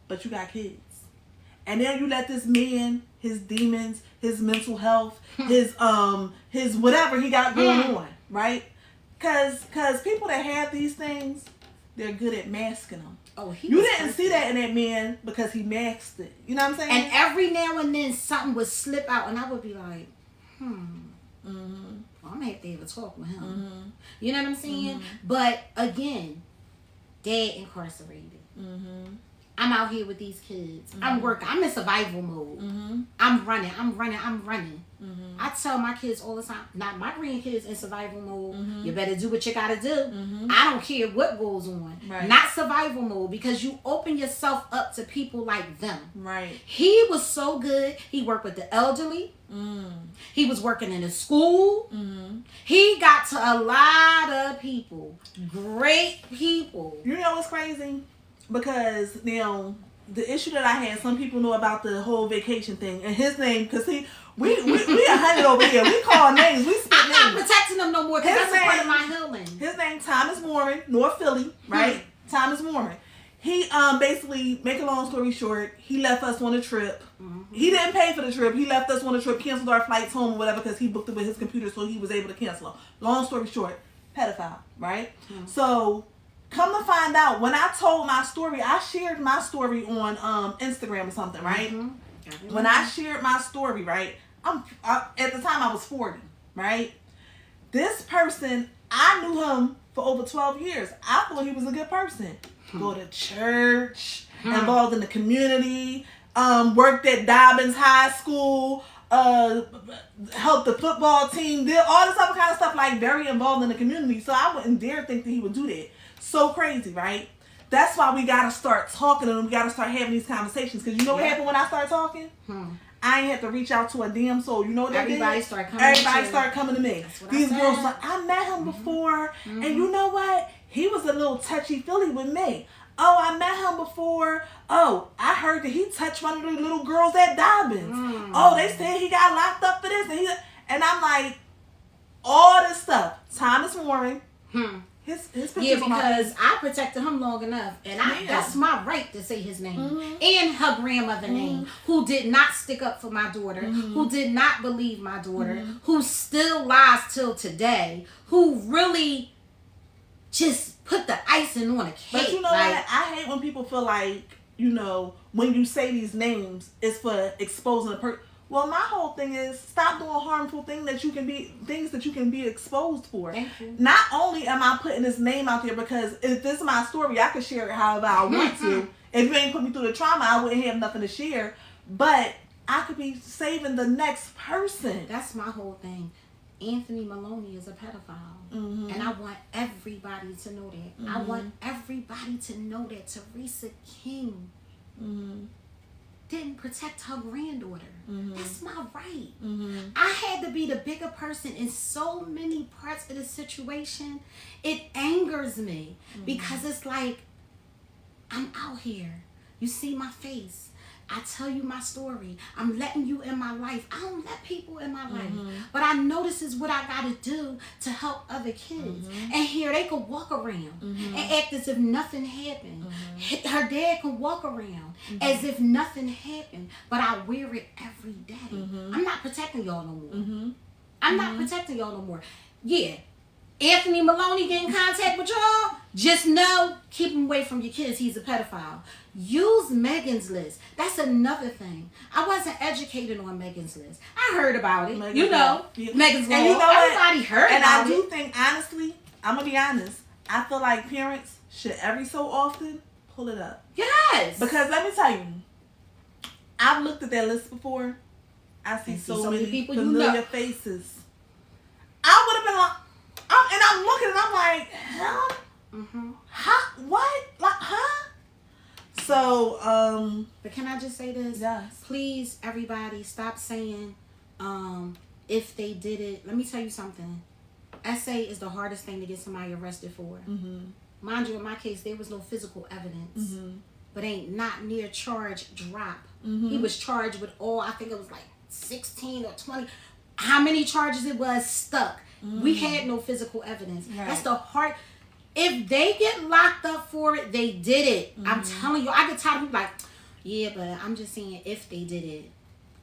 but you got kids. And then you let this man, his demons, his mental health, his whatever he got going on, right? Cause people that have these things, they're good at masking them. Oh, you didn't see that in that man because he masked it. You know what I'm saying? And every now and then something would slip out, and I would be like, well, I'm gonna have to have a talk with him. You know what I'm saying? But again, dad incarcerated. I'm out here with these kids. I'm working. I'm in survival mode. I'm running. I tell my kids all the time, not my grandkids in survival mode. You better do what you gotta do. I don't care what goes on. Right. Not survival mode, because you open yourself up to people like them. Right. He was so good. He worked with the elderly. He was working in a school. He got to a lot of people. Great people. You know what's crazy? Because now the issue that I had, some people know about the whole vacation thing, and his name, because we 100 over here. We call names. We spit names. I'm protecting them no more because that's a part of my healing. His name Thomas Warren, North Philly, right? Thomas Warren. He basically, make a long story short, he left us on a trip. He didn't pay for the trip. He left us on a trip, canceled our flights home or whatever because he booked it with his computer, so he was able to cancel them. Long story short, pedophile, right? So come to find out, when I told my story, I shared my story on Instagram or something, right? When I shared my story, right, at the time I was 40, right? This person, I knew him for over 12 years. I thought he was a good person. Go to church, involved in the community, worked at Dobbins High School, helped the football team, did all this other kind of stuff, like very involved in the community. So I wouldn't dare think that he would do that. So crazy, right? That's why we got to start talking and we got to start having these conversations. Because you know what happened when I started talking? I ain't had to reach out to a damn soul. You know what they did? Everybody started coming to me. These girls were like, I met him before, and you know what? He was a little touchy-feely with me. Oh, I met him before. Oh, I heard that he touched one of the little girls at Dobbins. Oh, they said he got locked up for this. And I'm like, all this stuff. Thomas Warren. His because I protected him long enough, and that's my right to say his name and her grandmother name, who did not stick up for my daughter, who did not believe my daughter, who still lies till today, who really just put the icing on a cake. But you know what? I hate when people feel like, you know, when you say these names, it's for exposing a person. Well, my whole thing is stop doing harmful things that you can be exposed for. Thank you. Not only am I putting this name out there because if this is my story, I can share it however I want to. If you ain't put me through the trauma, I wouldn't have nothing to share. But I could be saving the next person. That's my whole thing. Anthony Maloney is a pedophile. And I want everybody to know that. I want everybody to know that Teresa King didn't protect her granddaughter. That's my right. I had to be the bigger person in so many parts of the situation. It angers me because it's like, I'm out here. You see my face. I tell you my story. I'm letting you in my life. I don't let people in my life. But I know this is what I got to do to help other kids. And here they could walk around and act as if nothing happened. Her dad can walk around as if nothing happened. But I wear it every day. I'm not protecting y'all no more. I'm not protecting y'all no more. Yeah. Anthony Maloney get in contact with y'all, just know, keep him away from your kids. He's a pedophile. Use Megan's List. That's another thing. I wasn't educated on Megan's List. I heard about it. Megan's List. And you know everybody heard and about it. And I do think, honestly, I'm going to be honest, I feel like parents should every so often pull it up. Yes. Because let me tell you, I've looked at that list before. I see so many people, familiar faces. I would have been like, and I'm looking and I'm like, huh? Huh? What? Like, huh? So, but can I just say this? Yes. Please, everybody, stop saying, if they did it. Let me tell you something. SA is the hardest thing to get somebody arrested for. Mind you, in my case, there was no physical evidence. But ain't not near charge drop. He was charged with all, I think it was like 16 or 20. How many charges it was stuck. We had no physical evidence. Right. That's the hard. If they get locked up for it, they did it. I'm telling you, I get tired of people like, yeah, but I'm just saying if they did it.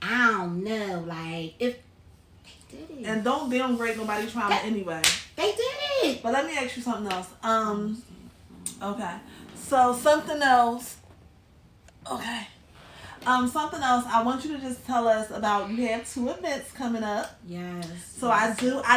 I don't know, like if they did it. And don't downgrade nobody's trauma anyway. They did it. But let me ask you something else. Okay. So something else. Okay. Something else. I want you to just tell us about. You have 2 events coming up. Yes. So I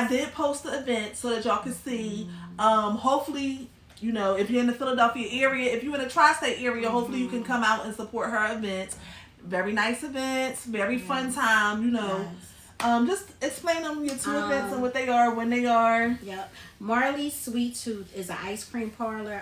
did post the event so that y'all can see. Hopefully, you know, if you're in the Philadelphia area, if you're in the tri-state area, hopefully you can come out and support her events. Very nice events. Very fun time. You know. Yes. Just explain them your 2 events and what they are, when they are. Yep. Marley's Sweet Tooth is an ice cream parlor,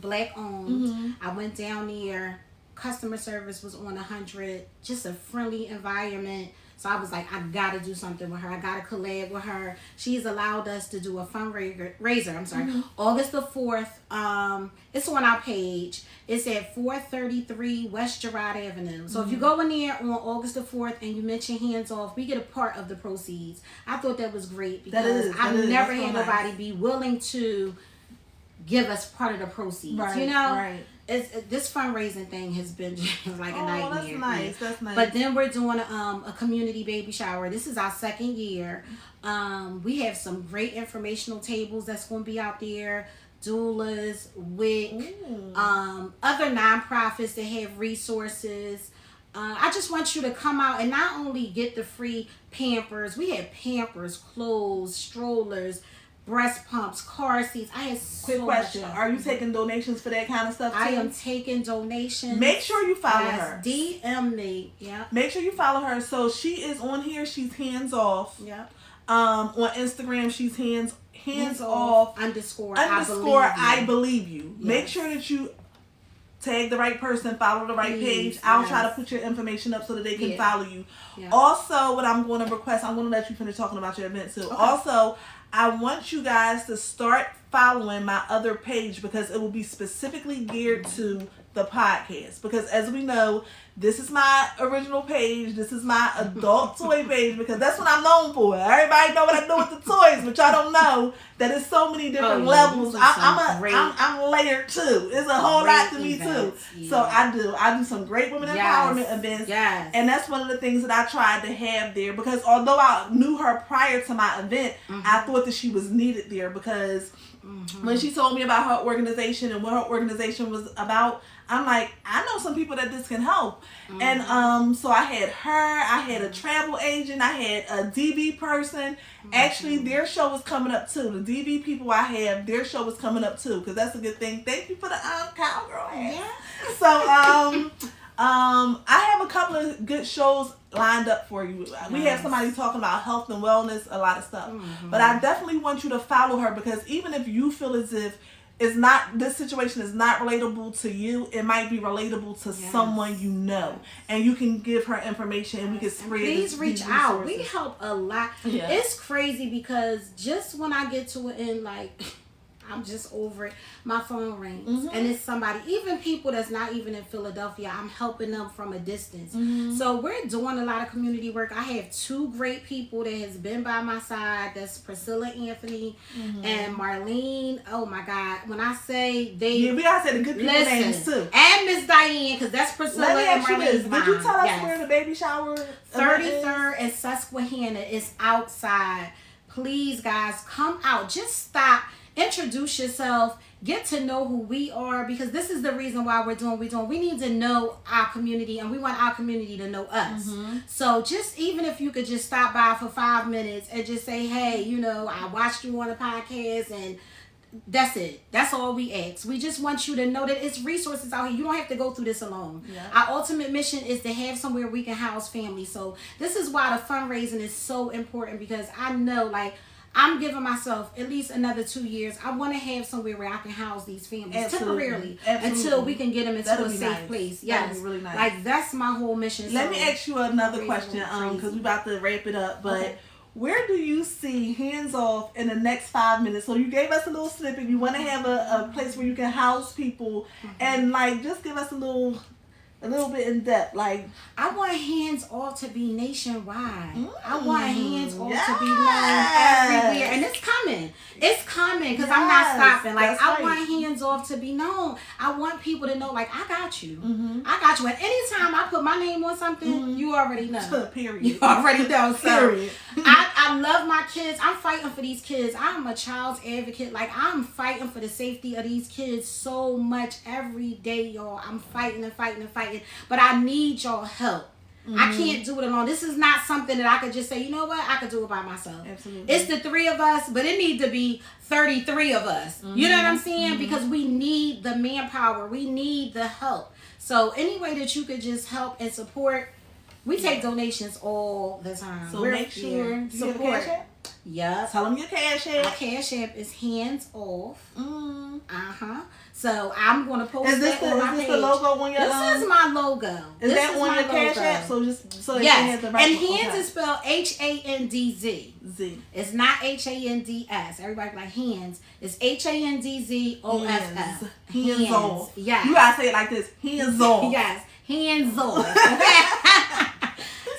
black owned. I went down there. Customer service was on 100. Just a friendly environment. So I was like, I gotta do something with her. I gotta collab with her. She's allowed us to do a fundraiser. August the 4th. It's on our page. It's at 433 West Girard Avenue. So if you go in there on August the 4th and you mention Hands Off, we get a part of the proceeds. I thought that was great because I've never had nobody be willing to give us part of the proceeds. Right, you know? Right. This fundraising thing has been just like a nightmare. That's nice. That's nice. But then we're doing a community baby shower. This is our second year. We have some great informational tables that's going to be out there. Doulas, WIC, other nonprofits that have resources. I just want you to come out and not only get the free Pampers. We have Pampers, clothes, strollers, breast pumps, car seats. I have Quick question. Are you taking donations for that kind of stuff too? I am taking donations. Make sure you follow her. DM me. Yeah. Make sure you follow her. So she is on here. She's Hands Off. Yeah. On Instagram, she's hands off underscore I believe you. Yes. Make sure that you tag the right person, follow the right page. I'll try to put your information up so that they can follow you. Yeah. Also, what I'm going to request, I'm going to let you finish talking about your event too. Okay. Also, I want you guys to start following my other page because it will be specifically geared to the podcast. Because as we know, this is my original page. This is my adult toy page because that's what I'm known for. Everybody know what I do with the toys, but y'all don't know that it's so many different levels. I'm layered too. It's a whole lot to me too. Yeah. So I do some great women empowerment events. Yes. And that's one of the things that I tried to have there because although I knew her prior to my event, I thought that she was needed there because when she told me about her organization and what her organization was about, I'm like, I know some people that this can help. And so I had her, I had a travel agent, I had a DV person. Actually, their show was coming up too. The DV people I have, their show was coming up too, because that's a good thing. Thank you for the cowgirl hands. Yeah. So I have a couple of good shows lined up for you. We have somebody talking about health and wellness, a lot of stuff. But I definitely want you to follow her because even if you feel as if this situation is not relatable to you, it might be relatable to someone you know, and you can give her information and we can spread. Please reach out. We help a lot. Yeah. It's crazy because just when I get to it and like I'm just over it, my phone rings and it's somebody, even people that's not even in Philadelphia, I'm helping them from a distance. So we're doing a lot of community work. I have two great people that has been by my side. That's Priscilla Anthony and Marlene. Oh my God. When I say they... we gotta say the good people names too. And Miss Diane, because that's Priscilla and Marlene's mom. Did you tell us where the baby shower 33rd and Susquehanna is outside. Please guys, come out. Just stop. Introduce yourself, get to know who we are because this is the reason why we're doing what we're doing. We need to know our community and we want our community to know us. So just even if you could just stop by for 5 minutes and just say, hey, you know, I watched you on the podcast and that's it. That's all we ask. We just want you to know that it's resources out here. You don't have to go through this alone. Yeah. Our ultimate mission is to have somewhere we can house families. So this is why the fundraising is so important because I know like I'm giving myself at least another 2 years. I want to have somewhere where I can house these families temporarily until we can get them into a safe place. Yes, that'd be really nice. Like that's my whole mission. Let me ask you another question, because we're about to wrap it up. But where do you see Hands Off in the next 5 minutes? So you gave us a little snippet. You want to have a place where you can house people, and like just give us a little bit in depth. Like I want Hands Off to be nationwide. I want Hands Off to be known everywhere, and it's coming. It's coming because I'm not stopping. Like I want Hands Off to be known. I want people to know, like I got you. I got you. And anytime I put my name on something, you already know. Period. You already know. So period. I love my kids. I'm fighting for these kids. I'm a child's advocate. Like I'm fighting for the safety of these kids so much every day, y'all. I'm fighting and fighting and fighting. But I need y'all help. I can't do it alone. This is not something that I could just say, you know what, I could do it by myself. Absolutely. It's the 3 of us, but it needs to be 33 of us. You know what I'm saying? Because we need the manpower. We need the help. So any way that you could just help and support, we take donations all the time. So make sure support. Yeah. Tell them your Cash App. Our Cash App is Hands Off. So I'm going to post is this that on my page. Is this the logo on your This is my logo. Is that on your Cash App? So that yes. the right And hands is spelled HANDZ. Z. It's not HANDS. Everybody like hands. It's HANDZOFF. Hands off. Yes. You gotta say it like this. Hands off. Yes. Hands off.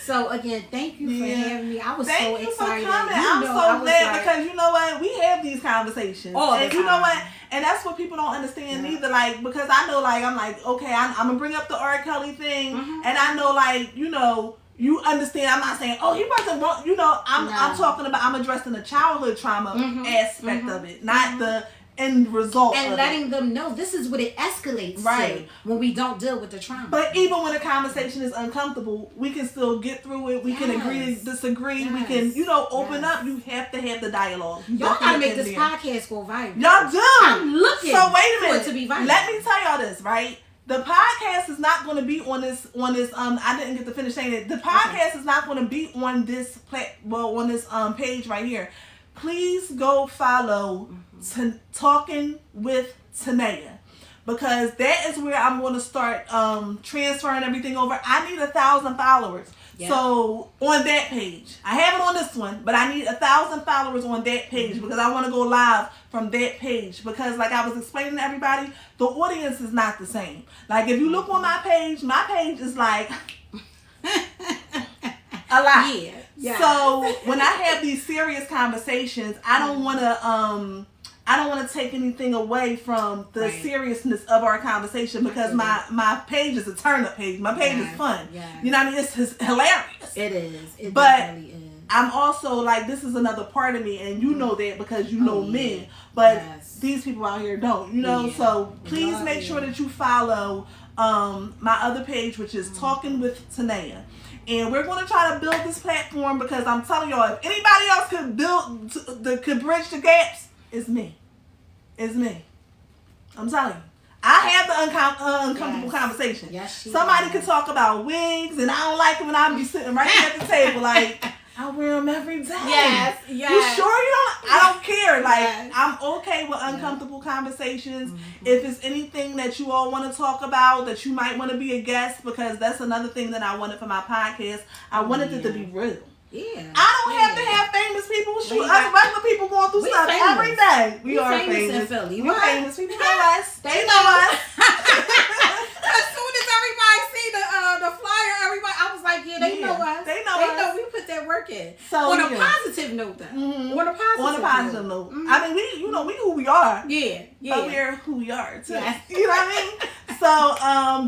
So again, thank you for having me. I was so excited. Thank you for coming. I'm so glad because you know what? We have these conversations. And you know what? And that's what people don't understand either. Like, because I know, like, I'm like, okay, I'm going to bring up the R. Kelly thing. And I know, like, you know, you understand. I'm not saying, oh, he wasn't wrong. You know, I'm talking about, I'm addressing the childhood trauma aspect of it, not the end result. And letting them know this is what it escalates to when we don't deal with the trauma. But even when a conversation is uncomfortable, we can still get through it. We can agree to disagree. We can, you know, open up. You have to have the dialogue. Y'all gotta make this podcast go viral. Y'all do. I'm looking so wait a minute. for it to be viral. Let me tell y'all this, right? The podcast is not going to be on this. I didn't get to finish saying it. The podcast is not going to be on this on this page right here. Please go follow Talking with Tahnia, because that is where I'm going to start transferring everything over. I need 1,000 followers. Yep. So on that page, I have it on this one, but I need 1,000 followers on that page because I want to go live from that page. Because like I was explaining to everybody, the audience is not the same. Like if you look on my page is like a lot. Yeah. Yeah. So when I have these serious conversations, I don't want to take anything away from the seriousness of our conversation because my page is a turn up page. My page is fun. Yeah. You know what I mean? It's hilarious. It is. It definitely is. I'm also like, this is another part of me, and you know that because you know me. But these people out here don't. You know, so please make sure that you follow my other page, which is Talking with Tahnia. And we're going to try to build this platform because I'm telling y'all, if anybody else could bridge the gaps, it's me. It's me. I'm telling you. I have the uncomfortable conversation. Yes, somebody could talk about wigs, and I don't like it when I be sitting right here at the table like, I wear them every day. Yes. You sure you don't? I don't care. Like, I'm okay with uncomfortable conversations. If it's anything that you all want to talk about, that you might want to be a guest, because that's another thing that I wanted for my podcast. I wanted it to be real. Yeah. I don't have to have famous people. Shoot, us regular people going through stuff every day. We are famous. In Philly. We're famous. People know us. They know us. As soon as everybody see the flyer, everybody, I was like, yeah, they know us. They know us. They know we put that work in. So, on a positive note, though. On a positive note. I mean, we who we are. Yeah. But we're who we are too. Yes. You know what I mean? So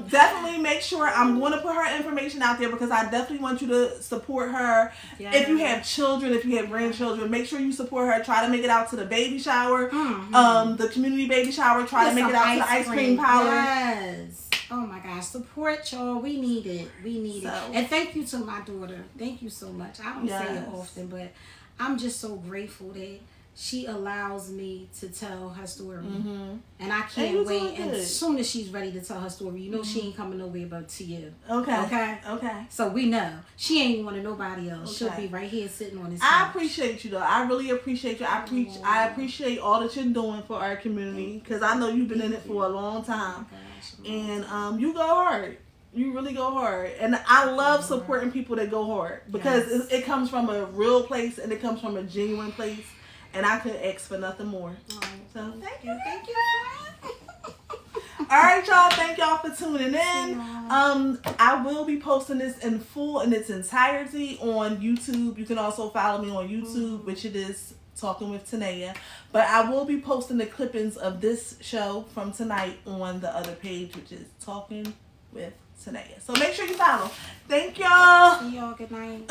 definitely make sure, I'm going to put her information out there because I definitely want you to support her. Yes. If you have children, if you have grandchildren, make sure you support her. Try to make it out to the baby shower, the community baby shower. Try to make it out to the ice cream parlor. Yes. Oh my gosh, support y'all. We need it. It. And thank you to my daughter. Thank you so much. I don't say it often, but I'm just so grateful that she allows me to tell her story. And I can't wait. And as soon as she's ready to tell her story, you know she ain't coming nowhere but to you. Okay. So we know. She ain't going to nobody else. She'll be right here sitting on this couch. I appreciate you though. I really appreciate you. I appreciate all that you're doing for our community because I know you've been in it for a long time. And you go hard. You really go hard. And I love supporting people that go hard because it comes from a real place and it comes from a genuine place. And I could ask for nothing more. So thank you. All right, y'all. Thank y'all for tuning in. I will be posting this in full in its entirety on YouTube. You can also follow me on YouTube, which it is Talking with Tahnia. But I will be posting the clippings of this show from tonight on the other page, which is Talking with Tahnia. So make sure you follow. Thank y'all. See y'all. Good night.